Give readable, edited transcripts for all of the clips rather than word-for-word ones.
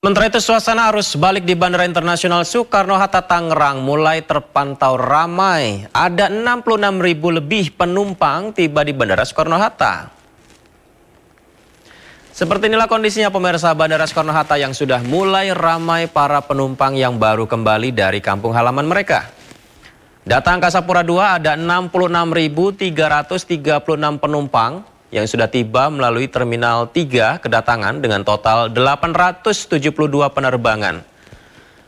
Sementara itu suasana arus balik di Bandara Internasional Soekarno-Hatta Tangerang mulai terpantau ramai. Ada 66.000 lebih penumpang tiba di Bandara Soekarno-Hatta. Seperti inilah kondisinya pemirsa Bandara Soekarno-Hatta yang sudah mulai ramai para penumpang yang baru kembali dari kampung halaman mereka. Data Angkasa Pura II ada 66.336 penumpang yang sudah tiba melalui Terminal 3 kedatangan dengan total 872 penerbangan.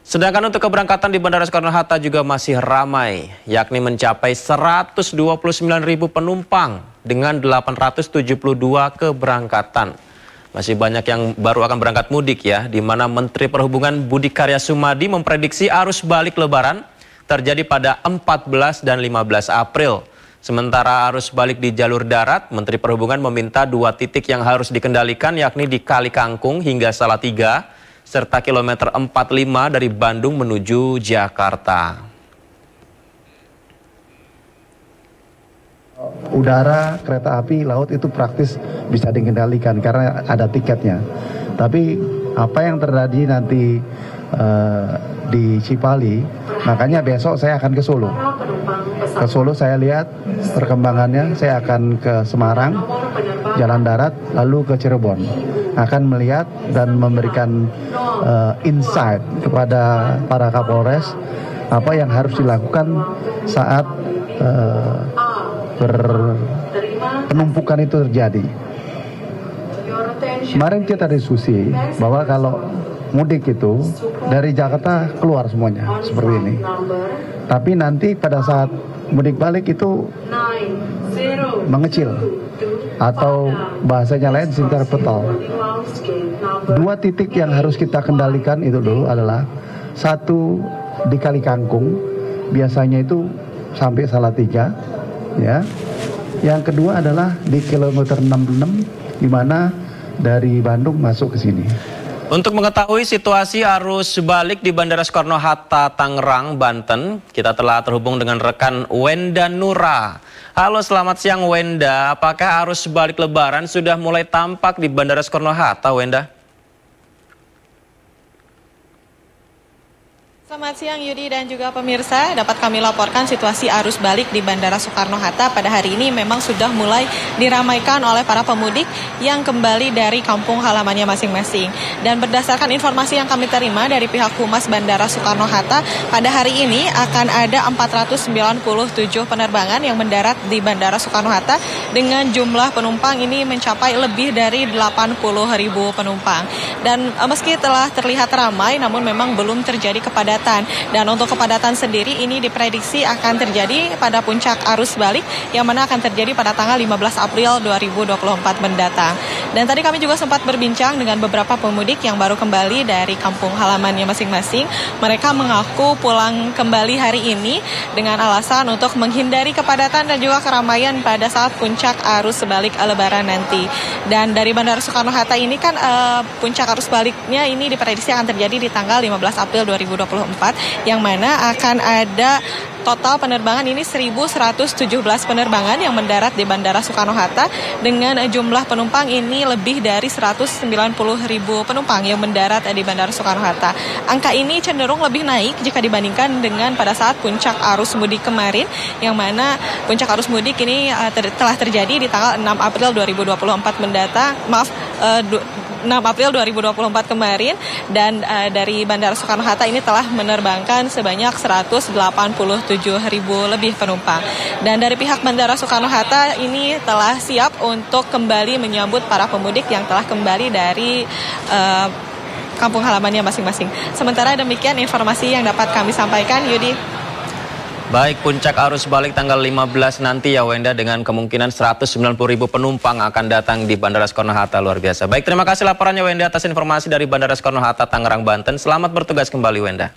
Sedangkan untuk keberangkatan di Bandara Soekarno-Hatta juga masih ramai, yakni mencapai 129.000 penumpang dengan 872 keberangkatan. Masih banyak yang baru akan berangkat mudik ya, di mana Menteri Perhubungan Budi Karya Sumadi memprediksi arus balik Lebaran terjadi pada 14 dan 15 April. Sementara arus balik di jalur darat, Menteri Perhubungan meminta 2 titik yang harus dikendalikan, yakni di Kali Kangkung hingga Salatiga, serta kilometer 45 dari Bandung menuju Jakarta. Udara, kereta api, laut itu praktis bisa dikendalikan karena ada tiketnya. Tapi apa yang terjadi nanti di Cipali, makanya besok saya akan ke Solo. Ke Solo saya lihat perkembangannya, saya akan ke Semarang, jalan darat, lalu ke Cirebon. Akan melihat dan memberikan insight kepada para Kapolres apa yang harus dilakukan saat penumpukan itu terjadi. Kemarin kita diskusi bahwa kalau mudik itu dari Jakarta keluar semuanya seperti ini. Tapi nanti pada saat mudik balik itu mengecil atau bahasanya lain interpretal. 2 titik yang harus kita kendalikan itu dulu adalah 1 di Kali Kangkung, biasanya itu sampai Salatiga, ya. Yang kedua adalah di kilometer 66 di mana dari Bandung masuk ke sini. Untuk mengetahui situasi arus balik di Bandara Soekarno-Hatta Tangerang, Banten, kita telah terhubung dengan rekan Wenda Nura. Halo, selamat siang Wenda. Apakah arus balik Lebaran sudah mulai tampak di Bandara Soekarno-Hatta, Wenda? Selamat siang Yudi dan juga pemirsa, dapat kami laporkan situasi arus balik di Bandara Soekarno-Hatta pada hari ini memang sudah mulai diramaikan oleh para pemudik yang kembali dari kampung halamannya masing-masing. Dan berdasarkan informasi yang kami terima dari pihak Humas Bandara Soekarno-Hatta, pada hari ini akan ada 497 penerbangan yang mendarat di Bandara Soekarno-Hatta dengan jumlah penumpang ini mencapai lebih dari 80.000 penumpang. Dan meski telah terlihat ramai, namun memang belum terjadi kepadatan. Dan untuk kepadatan sendiri ini diprediksi akan terjadi pada puncak arus balik yang mana akan terjadi pada tanggal 15 April 2024 mendatang. Dan tadi kami juga sempat berbincang dengan beberapa pemudik yang baru kembali dari kampung halamannya masing-masing. Mereka mengaku pulang kembali hari ini dengan alasan untuk menghindari kepadatan dan juga keramaian pada saat puncak arus balik Lebaran nanti. Dan dari Bandara Soekarno-Hatta ini kan puncak arus baliknya ini diprediksi akan terjadi di tanggal 15 April 2024. Yang mana akan ada total penerbangan ini 1.117 penerbangan yang mendarat di Bandara Soekarno-Hatta dengan jumlah penumpang ini lebih dari 190.000 penumpang yang mendarat di Bandara Soekarno-Hatta. Angka ini cenderung lebih naik jika dibandingkan dengan pada saat puncak arus mudik kemarin, yang mana puncak arus mudik ini telah terjadi di tanggal 6 April 2024 mendatang. 6 April 2024 kemarin, dan dari Bandara Soekarno-Hatta ini telah menerbangkan sebanyak 187.000 lebih penumpang. Dan dari pihak Bandara Soekarno-Hatta ini telah siap untuk kembali menyambut para pemudik yang telah kembali dari kampung halamannya masing-masing. Sementara demikian informasi yang dapat kami sampaikan, Yudi. Baik, puncak arus balik tanggal 15 nanti ya Wenda, dengan kemungkinan 190.000 penumpang akan datang di Bandara Soekarno-Hatta, luar biasa. Baik, terima kasih laporannya Wenda atas informasi dari Bandara Soekarno-Hatta Tangerang, Banten. Selamat bertugas kembali Wenda.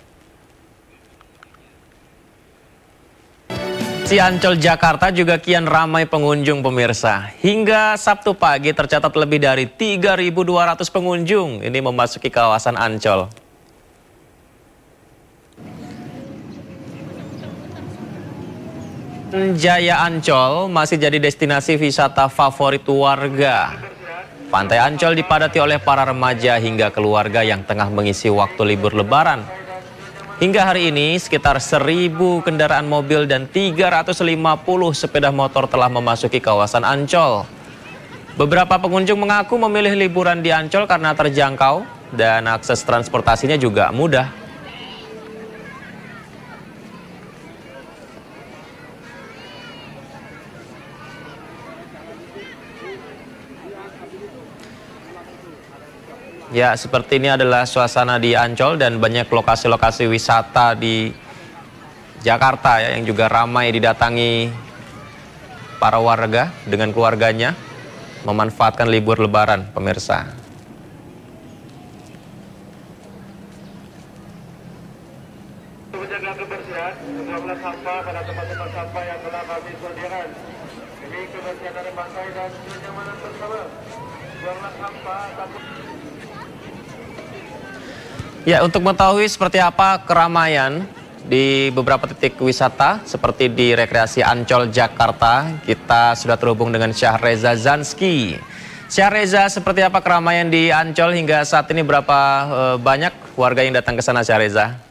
Si Ancol Jakarta juga kian ramai pengunjung pemirsa. Hingga Sabtu pagi tercatat lebih dari 3.200 pengunjung ini memasuki kawasan Ancol. Jaya Ancol masih jadi destinasi wisata favorit warga. Pantai Ancol dipadati oleh para remaja hingga keluarga yang tengah mengisi waktu libur lebaran. Hingga hari ini sekitar 1.000 kendaraan mobil dan 350 sepeda motor telah memasuki kawasan Ancol. Beberapa pengunjung mengaku memilih liburan di Ancol karena terjangkau dan akses transportasinya juga mudah. Ya, seperti ini adalah suasana di Ancol dan banyak lokasi-lokasi wisata di Jakarta ya, yang juga ramai didatangi para warga dengan keluarganya memanfaatkan libur lebaran, pemirsa. Menjaga kebersihan, buanglah sampah pada tempat-tempat sampah yang telah kami sediakan. Demi kebersihan dari pantai dan kenyamanan bersama. Buanglah sampah. Ya, untuk mengetahui seperti apa keramaian di beberapa titik wisata seperti di rekreasi Ancol, Jakarta, kita sudah terhubung dengan Syahreza Zanski. Syahreza, seperti apa keramaian di Ancol hingga saat ini, berapa banyak warga yang datang ke sana, Syahreza?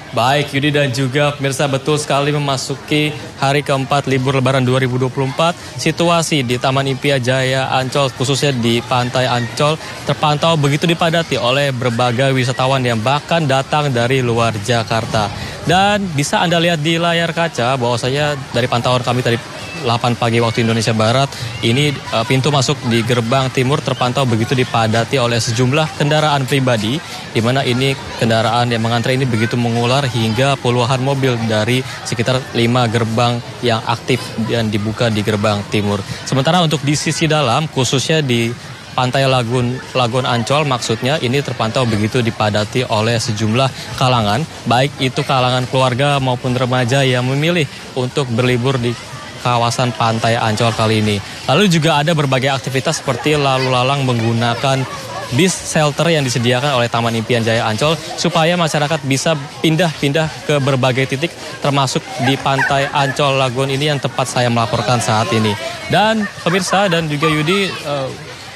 Baik, Yudi dan juga pemirsa, betul sekali memasuki hari keempat libur lebaran 2024. Situasi di Taman Impian Jaya Ancol, khususnya di Pantai Ancol, terpantau begitu dipadati oleh berbagai wisatawan yang bahkan datang dari luar Jakarta. Dan bisa Anda lihat di layar kaca bahwasanya dari pantauan kami tadi 8 pagi waktu Indonesia Barat, ini pintu masuk di gerbang timur terpantau begitu dipadati oleh sejumlah kendaraan pribadi, di mana ini kendaraan yang mengantre ini begitu mengular hingga puluhan mobil dari sekitar 5 gerbang yang aktif dan dibuka di gerbang timur. Sementara untuk di sisi dalam, khususnya di Pantai Lagun Ancol, maksudnya ini terpantau begitu dipadati oleh sejumlah kalangan, baik itu kalangan keluarga maupun remaja yang memilih untuk berlibur di kawasan Pantai Ancol kali ini. Lalu juga ada berbagai aktivitas seperti lalu lalang menggunakan bis shelter yang disediakan oleh Taman Impian Jaya Ancol supaya masyarakat bisa pindah-pindah ke berbagai titik termasuk di Pantai Ancol Lagun ini yang tempat saya melaporkan saat ini. Dan pemirsa dan juga Yudi,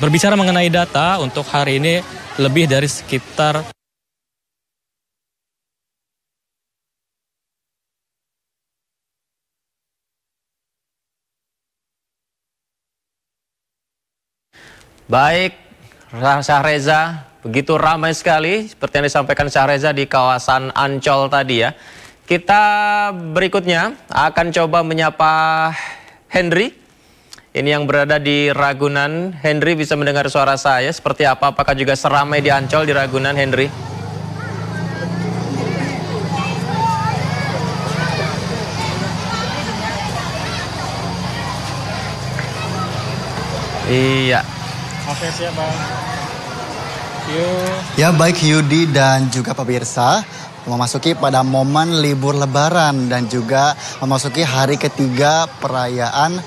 berbicara mengenai data untuk hari ini lebih dari sekitar Baik, Syahreza, begitu ramai sekali seperti yang disampaikan Syahreza di kawasan Ancol tadi ya. Kita berikutnya akan coba menyapa Henry, ini yang berada di Ragunan. Henry, bisa mendengar suara saya seperti apa? Apakah juga seramai di Ancol di Ragunan, Henry? Iya. Oke, siap, Bang. Ya, baik Yudi dan juga pemirsa, memasuki pada momen libur lebaran dan juga memasuki hari ketiga perayaan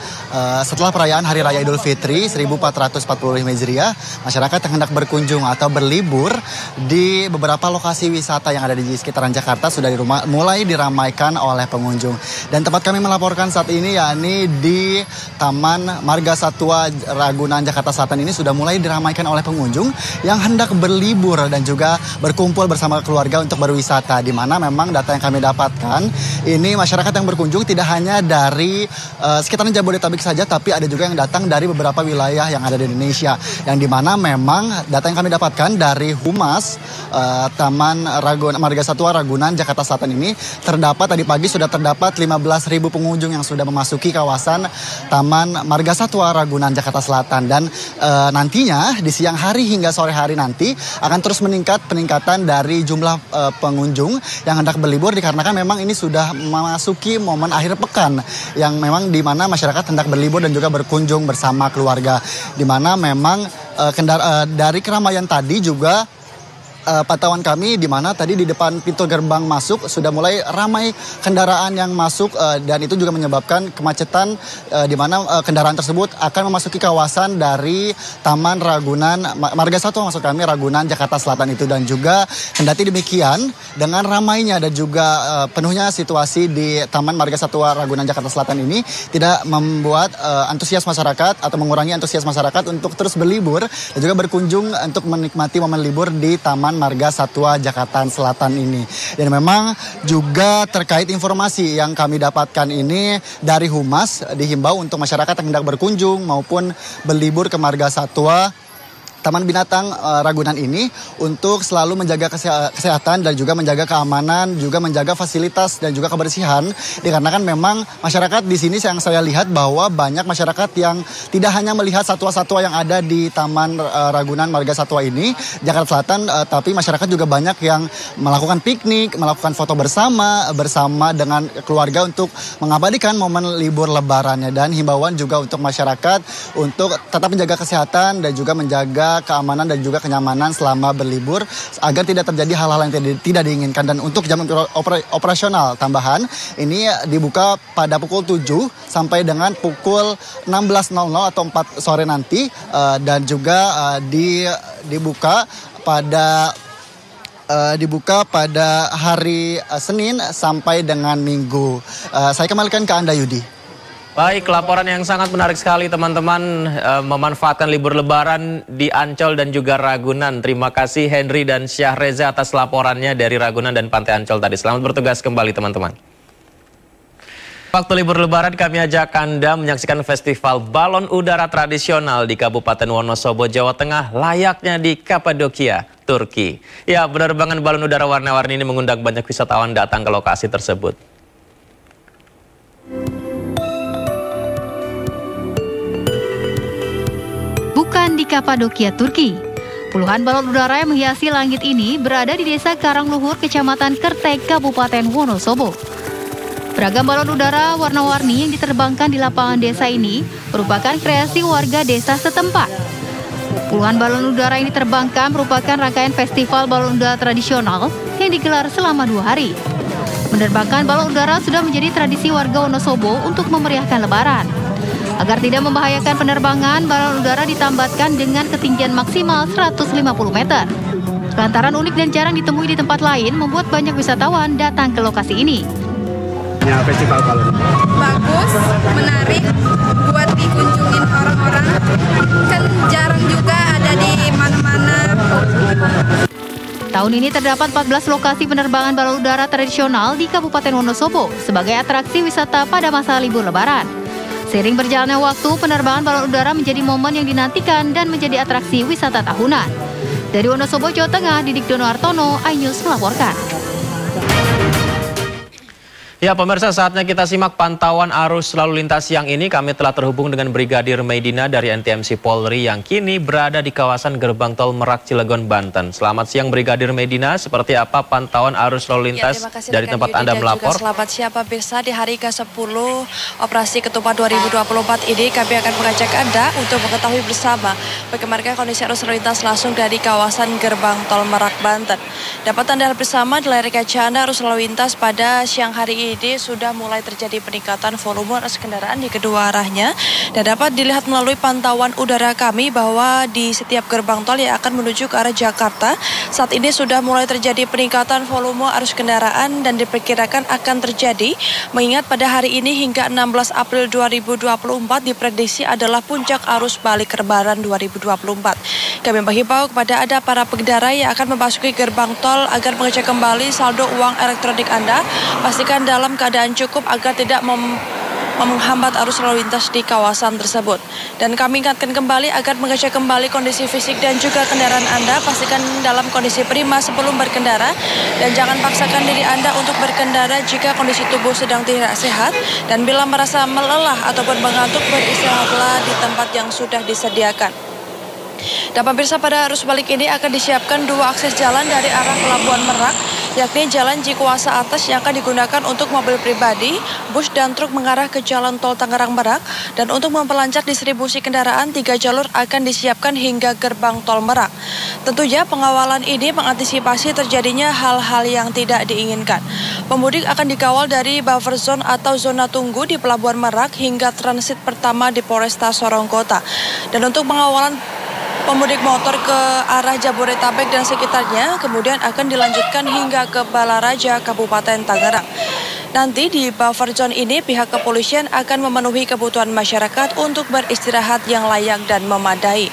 setelah perayaan Hari Raya Idul Fitri 1445 Hijriah, masyarakat yang hendak berkunjung atau berlibur di beberapa lokasi wisata yang ada di sekitaran Jakarta sudah mulai diramaikan oleh pengunjung. Dan tempat kami melaporkan saat ini yakni di Taman Marga Satwa Ragunan Jakarta Selatan ini sudah mulai diramaikan oleh pengunjung yang hendak berlibur dan juga berkumpul bersama keluarga untuk berwisata, di mana memang data yang kami dapatkan ini masyarakat yang berkunjung tidak hanya dari sekitaran Jabodetabek saja, tapi ada juga yang datang dari beberapa wilayah yang ada di Indonesia, yang di mana memang data yang kami dapatkan dari Humas Taman Marga Satwa Ragunan Jakarta Selatan ini terdapat tadi pagi sudah terdapat 15.000 pengunjung yang sudah memasuki kawasan Taman Marga Satwa Ragunan Jakarta Selatan, dan nantinya di siang hari hingga sore hari nanti akan terus peningkatan dari jumlah pengunjung yang hendak berlibur, dikarenakan memang ini sudah memasuki momen akhir pekan yang memang di mana masyarakat hendak berlibur dan juga berkunjung bersama keluarga, di mana memang dari keramaian tadi juga pantauan kami di mana tadi di depan pintu gerbang masuk sudah mulai ramai kendaraan yang masuk dan itu juga menyebabkan kemacetan di mana kendaraan tersebut akan memasuki kawasan dari Taman Ragunan Marga 1 maksud kami Ragunan Jakarta Selatan itu. Dan juga kendati demikian dengan ramainya dan juga penuhnya situasi di Taman Marga 1 Ragunan Jakarta Selatan ini tidak membuat antusias masyarakat atau mengurangi antusias masyarakat untuk terus berlibur dan juga berkunjung untuk menikmati momen libur di Taman Marga Satwa Jakarta Selatan ini. Dan memang juga terkait informasi yang kami dapatkan ini dari Humas dihimbau untuk masyarakat yang hendak berkunjung maupun berlibur ke Marga Satwa Taman Binatang Ragunan ini untuk selalu menjaga kesehatan dan juga menjaga keamanan, juga menjaga fasilitas dan juga kebersihan. Dikarenakan memang masyarakat di sini yang saya lihat bahwa banyak masyarakat yang tidak hanya melihat satwa-satwa yang ada di Taman Ragunan Marga Satwa ini, Jakarta Selatan, tapi masyarakat juga banyak yang melakukan piknik, melakukan foto bersama dengan keluarga untuk mengabadikan momen libur lebarannya. Dan himbauan juga untuk masyarakat untuk tetap menjaga kesehatan dan juga menjaga keamanan dan juga kenyamanan selama berlibur agar tidak terjadi hal-hal yang tidak diinginkan. Dan untuk jam operasional tambahan ini dibuka pada pukul 7 sampai dengan pukul 16.00 atau 4 sore nanti dan juga dibuka pada hari Senin sampai dengan Minggu. Saya kembalikan ke Anda, Yudi. Baik, laporan yang sangat menarik sekali teman-teman memanfaatkan libur lebaran di Ancol dan juga Ragunan. Terima kasih Henry dan Syahreza atas laporannya dari Ragunan dan Pantai Ancol tadi. Selamat bertugas kembali teman-teman. Waktu libur lebaran kami ajak Anda menyaksikan festival balon udara tradisional di Kabupaten Wonosobo, Jawa Tengah, layaknya di Kapadokia, Turki. Ya, penerbangan balon udara warna-warni ini mengundang banyak wisatawan datang ke lokasi tersebut. Bukan di Kapadokia, Turki. Puluhan balon udara yang menghiasi langit ini berada di Desa Karangluhur, Kecamatan Kertek, Kabupaten Wonosobo. Beragam balon udara warna-warni yang diterbangkan di lapangan desa ini merupakan kreasi warga desa setempat. Puluhan balon udara yang diterbangkan merupakan rangkaian festival balon udara tradisional yang digelar selama 2 hari. Menerbangkan balon udara sudah menjadi tradisi warga Wonosobo untuk memeriahkan Lebaran. Agar tidak membahayakan penerbangan, balon udara ditambatkan dengan ketinggian maksimal 150 meter. Lantaran unik dan jarang ditemui di tempat lain, membuat banyak wisatawan datang ke lokasi ini. Festival balon bagus, menarik, buat dikunjungin orang-orang. Kan jarang juga ada di mana-mana. Tahun ini terdapat 14 lokasi penerbangan balon udara tradisional di Kabupaten Wonosobo sebagai atraksi wisata pada masa libur Lebaran. Seiring berjalannya waktu, penerbangan balon udara menjadi momen yang dinantikan dan menjadi atraksi wisata tahunan. Dari Wonosobo, Jawa Tengah, Didik Dono Artono, iNews melaporkan. Ya pemirsa, saatnya kita simak pantauan arus lalu lintas siang ini. Kami telah terhubung dengan Brigadir Medina dari NTMC Polri yang kini berada di kawasan Gerbang Tol Merak Cilegon, Banten. Selamat siang Brigadir Medina, seperti apa pantauan arus lalu lintas dari tempat Anda melapor? Selamat siang pemirsa, di hari ke-10 Operasi Ketupat 2024 ini kami akan mengajak Anda untuk mengetahui bersama bagaimana kondisi arus lalu lintas langsung dari kawasan Gerbang Tol Merak, Banten. Dapat Anda lihat bersama di layar kaca Anda arus lalu lintas pada siang hari ini sudah mulai terjadi peningkatan volume arus kendaraan di kedua arahnya dan dapat dilihat melalui pantauan udara kami bahwa di setiap gerbang tol yang akan menuju ke arah Jakarta saat ini sudah mulai terjadi peningkatan volume arus kendaraan dan diperkirakan akan terjadi mengingat pada hari ini hingga 16 April 2024 diprediksi adalah puncak arus balik Lebaran 2024. Kami menghimbau kepada Anda para pengendara yang akan memasuki gerbang tol agar mengecek kembali saldo uang elektronik Anda, pastikan dalam keadaan cukup agar tidak menghambat arus lalu lintas di kawasan tersebut. Dan kami ingatkan kembali agar mengecek kembali kondisi fisik dan juga kendaraan Anda, pastikan dalam kondisi prima sebelum berkendara dan jangan paksakan diri Anda untuk berkendara jika kondisi tubuh sedang tidak sehat, dan bila merasa melelah ataupun mengantuk beristirahatlah di tempat yang sudah disediakan. Dan pemirsa, pada arus balik ini akan disiapkan 2 akses jalan dari arah Pelabuhan Merak yakni Jalan Cikuasa Atas yang akan digunakan untuk mobil pribadi, bus dan truk mengarah ke Jalan Tol Tangerang Merak. Dan untuk memperlancar distribusi kendaraan, 3 jalur akan disiapkan hingga gerbang Tol Merak. Tentunya pengawalan ini mengantisipasi terjadinya hal-hal yang tidak diinginkan. Pemudik akan dikawal dari buffer zone atau zona tunggu di Pelabuhan Merak hingga transit pertama di Polresta Sorong Kota. Dan untuk pengawalan pemudik motor ke arah Jabodetabek dan sekitarnya kemudian akan dilanjutkan hingga ke Balaraja, Kabupaten Tangerang. Nanti di buffer zone ini pihak kepolisian akan memenuhi kebutuhan masyarakat untuk beristirahat yang layak dan memadai.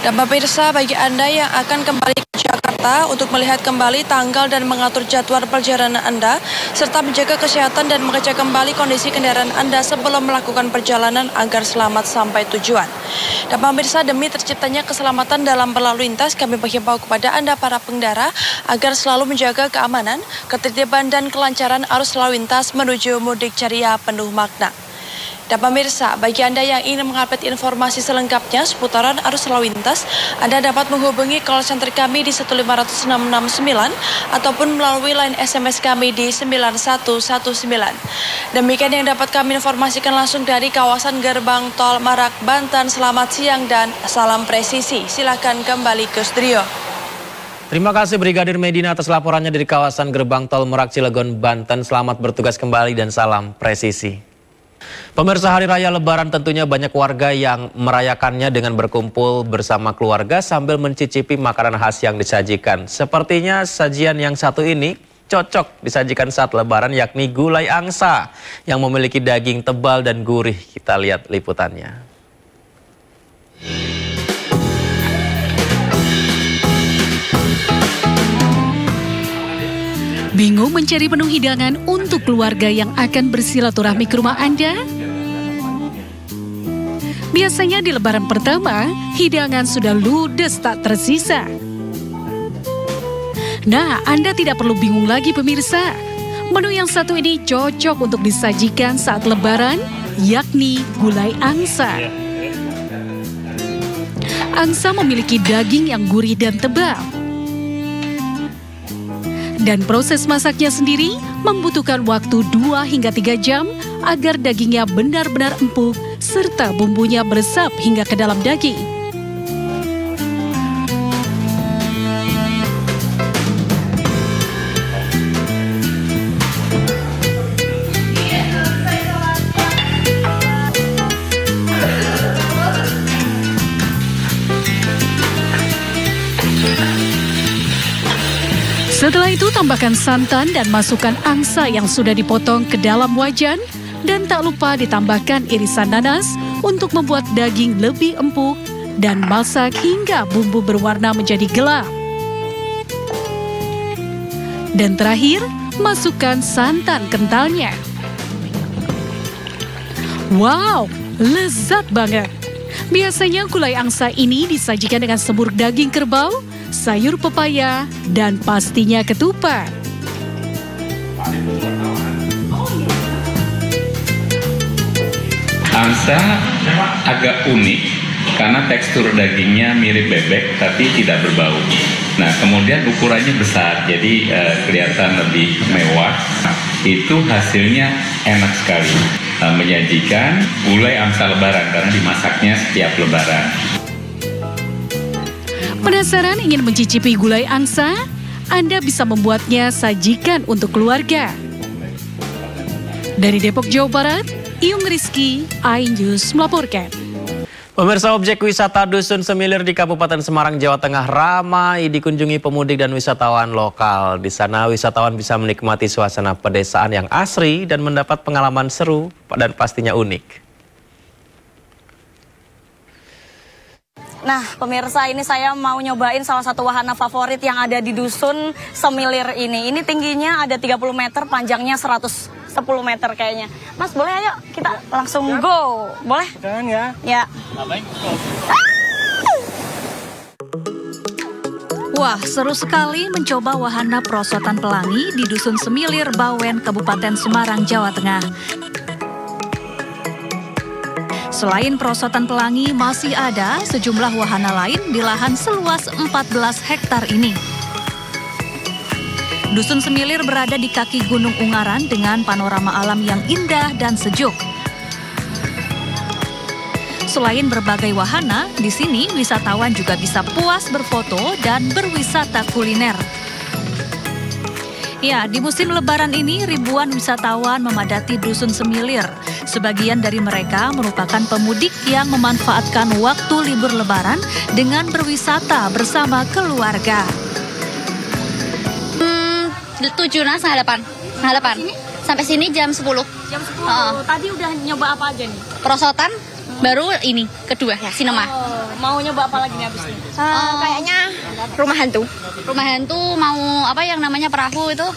Dan pemirsa, bagi Anda yang akan kembali ke Jakarta untuk melihat kembali tanggal dan mengatur jadwal perjalanan Anda, serta menjaga kesehatan dan mengecek kembali kondisi kendaraan Anda sebelum melakukan perjalanan agar selamat sampai tujuan. Dan pemirsa, demi terciptanya keselamatan dalam berlalu lintas, kami menghimbau kepada Anda para pengendara agar selalu menjaga keamanan, ketertiban dan kelancaran arus lalu lintas menuju mudik ceria penuh makna. Dan pemirsa, bagi Anda yang ingin mengupdate informasi selengkapnya seputaran arus lalu lintas, Anda dapat menghubungi call center kami di 15169 ataupun melalui line SMS kami di 9119. Demikian yang dapat kami informasikan langsung dari kawasan Gerbang Tol Merak, Banten. Selamat siang dan salam presisi. Silakan kembali ke studio. Terima kasih Brigadir Medina atas laporannya dari kawasan Gerbang Tol Merak, Cilegon, Banten. Selamat bertugas kembali dan salam presisi. Pemirsa, Hari Raya Lebaran tentunya banyak warga yang merayakannya dengan berkumpul bersama keluarga sambil mencicipi makanan khas yang disajikan. Sepertinya sajian yang satu ini cocok disajikan saat Lebaran, yakni gulai angsa yang memiliki daging tebal dan gurih. Kita lihat liputannya. Bingung mencari menu hidangan untuk keluarga yang akan bersilaturahmi ke rumah Anda? Biasanya di Lebaran pertama, hidangan sudah ludes tak tersisa. Nah, Anda tidak perlu bingung lagi pemirsa. Menu yang satu ini cocok untuk disajikan saat Lebaran, yakni gulai angsa. Angsa memiliki daging yang gurih dan tebal. Dan proses masaknya sendiri membutuhkan waktu 2 hingga 3 jam agar dagingnya benar-benar empuk serta bumbunya meresap hingga ke dalam daging. Setelah itu tambahkan santan dan masukkan angsa yang sudah dipotong ke dalam wajan. Dan tak lupa ditambahkan irisan nanas untuk membuat daging lebih empuk dan masak hingga bumbu berwarna menjadi gelap. Dan terakhir, masukkan santan kentalnya. Wow, lezat banget. Biasanya gulai angsa ini disajikan dengan semur daging kerbau, sayur pepaya, dan pastinya ketupat. Angsa agak unik karena tekstur dagingnya mirip bebek tapi tidak berbau. Nah, kemudian ukurannya besar, jadi kelihatan lebih mewah. Itu hasilnya enak sekali. Menyajikan gulai angsa Lebaran karena dimasaknya setiap Lebaran. Penasaran ingin mencicipi gulai angsa? Anda bisa membuatnya sajikan untuk keluarga. Dari Depok, Jawa Barat, Iyung Rizky, iNews melaporkan. Pemirsa, objek wisata Dusun Semilir di Kabupaten Semarang, Jawa Tengah ramai dikunjungi pemudik dan wisatawan lokal. Di sana wisatawan bisa menikmati suasana pedesaan yang asri dan mendapat pengalaman seru dan pastinya unik. Nah, pemirsa, ini saya mau nyobain salah satu wahana favorit yang ada di Dusun Semilir ini. Ini tingginya ada 30 meter, panjangnya 110 meter kayaknya. Mas, boleh ayo kita langsung go? Boleh? Jangan ya. Ya. Wah, seru sekali mencoba wahana perosotan pelangi di Dusun Semilir, Bawen, Kabupaten Semarang, Jawa Tengah. Selain perosotan pelangi, masih ada sejumlah wahana lain di lahan seluas 14 hektar ini. Dusun Semilir berada di kaki Gunung Ungaran dengan panorama alam yang indah dan sejuk. Selain berbagai wahana, di sini wisatawan juga bisa puas berfoto dan berwisata kuliner. Ya, di musim lebaran ini ribuan wisatawan memadati Dusun Semilir. Sebagian dari mereka merupakan pemudik yang memanfaatkan waktu libur lebaran dengan berwisata bersama keluarga. 7:30 setengah 8. Sampai sini jam 10. Jam 10. Tadi udah nyoba apa aja nih? Perosotan, baru ini kedua ya, sinema. Mau nyoba apa lagi nih abis ini? Kayaknya rumah hantu. Rumah hantu mau apa yang namanya perahu itu?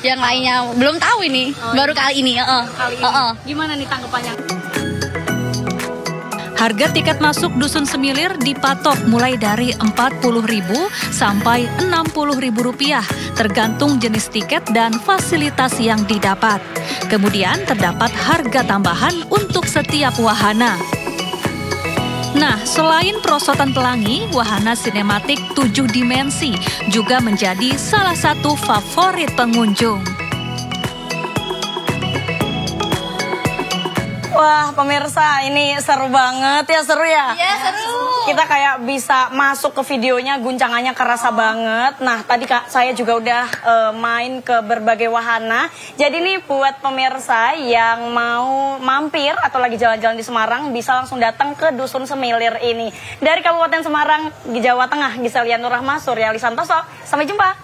Yang lainnya belum tahu ini. Baru kali ini. Kali ini. Gimana nih tanggapannya? Harga tiket masuk Dusun Semilir dipatok mulai dari Rp40.000 sampai Rp60.000 tergantung jenis tiket dan fasilitas yang didapat. Kemudian terdapat harga tambahan untuk setiap wahana. Nah, selain perosotan pelangi, wahana sinematik 7 dimensi juga menjadi salah satu favorit pengunjung. Wah, pemirsa, ini seru banget ya, seru ya? Iya, seru. Kita kayak bisa masuk ke videonya, guncangannya kerasa banget. Nah, tadi Kak, saya juga udah main ke berbagai wahana. Jadi nih buat pemirsa yang mau mampir atau lagi jalan-jalan di Semarang, bisa langsung datang ke Dusun Semilir ini. Dari Kabupaten Semarang, di Jawa Tengah, Giselia Nur Rahma, Suryali Santoso. Sampai jumpa.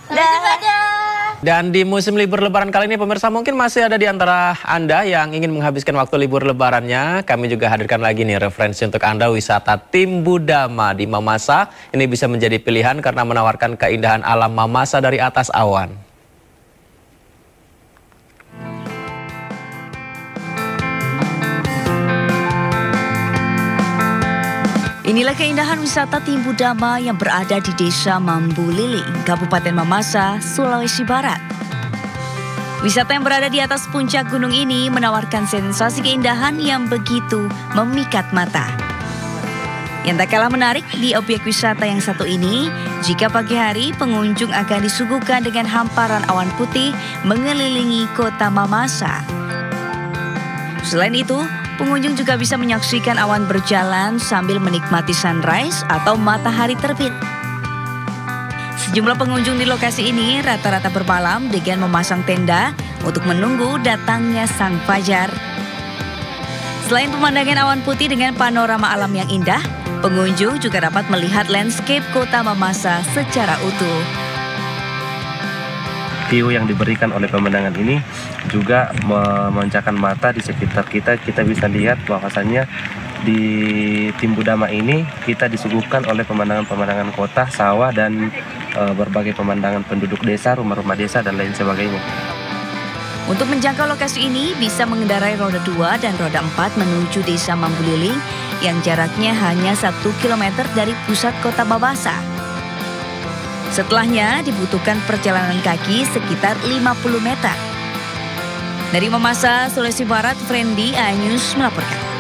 Dan di musim libur lebaran kali ini pemirsa mungkin masih ada di antara Anda yang ingin menghabiskan waktu libur lebarannya. Kami juga hadirkan lagi nih referensi untuk Anda wisata Timbudama di Mamasa. Ini bisa menjadi pilihan karena menawarkan keindahan alam Mamasa dari atas awan. Inilah keindahan wisata Timbudama yang berada di Desa Mambuliling, Kabupaten Mamasa, Sulawesi Barat. Wisata yang berada di atas puncak gunung ini menawarkan sensasi keindahan yang begitu memikat mata. Yang tak kalah menarik di objek wisata yang satu ini, jika pagi hari pengunjung akan disuguhkan dengan hamparan awan putih mengelilingi kota Mamasa. Selain itu, pengunjung juga bisa menyaksikan awan berjalan sambil menikmati sunrise atau matahari terbit. Sejumlah pengunjung di lokasi ini rata-rata bermalam dengan memasang tenda untuk menunggu datangnya sang fajar. Selain pemandangan awan putih dengan panorama alam yang indah, pengunjung juga dapat melihat landscape kota Mamasa secara utuh. View yang diberikan oleh pemandangan ini juga memanjakan mata di sekitar kita. Kita bisa lihat bahwasannya di Timbudama ini kita disuguhkan oleh pemandangan-pemandangan kota, sawah, dan berbagai pemandangan penduduk desa, rumah-rumah desa, dan lain sebagainya. Untuk menjangkau lokasi ini bisa mengendarai roda 2 dan roda 4 menuju Desa Mambuliling yang jaraknya hanya 1 km dari pusat kota Mamasa. Setelahnya dibutuhkan perjalanan kaki sekitar 50 meter. Dari Mamasa, Sulawesi Barat, Frendi, iNews melaporkan.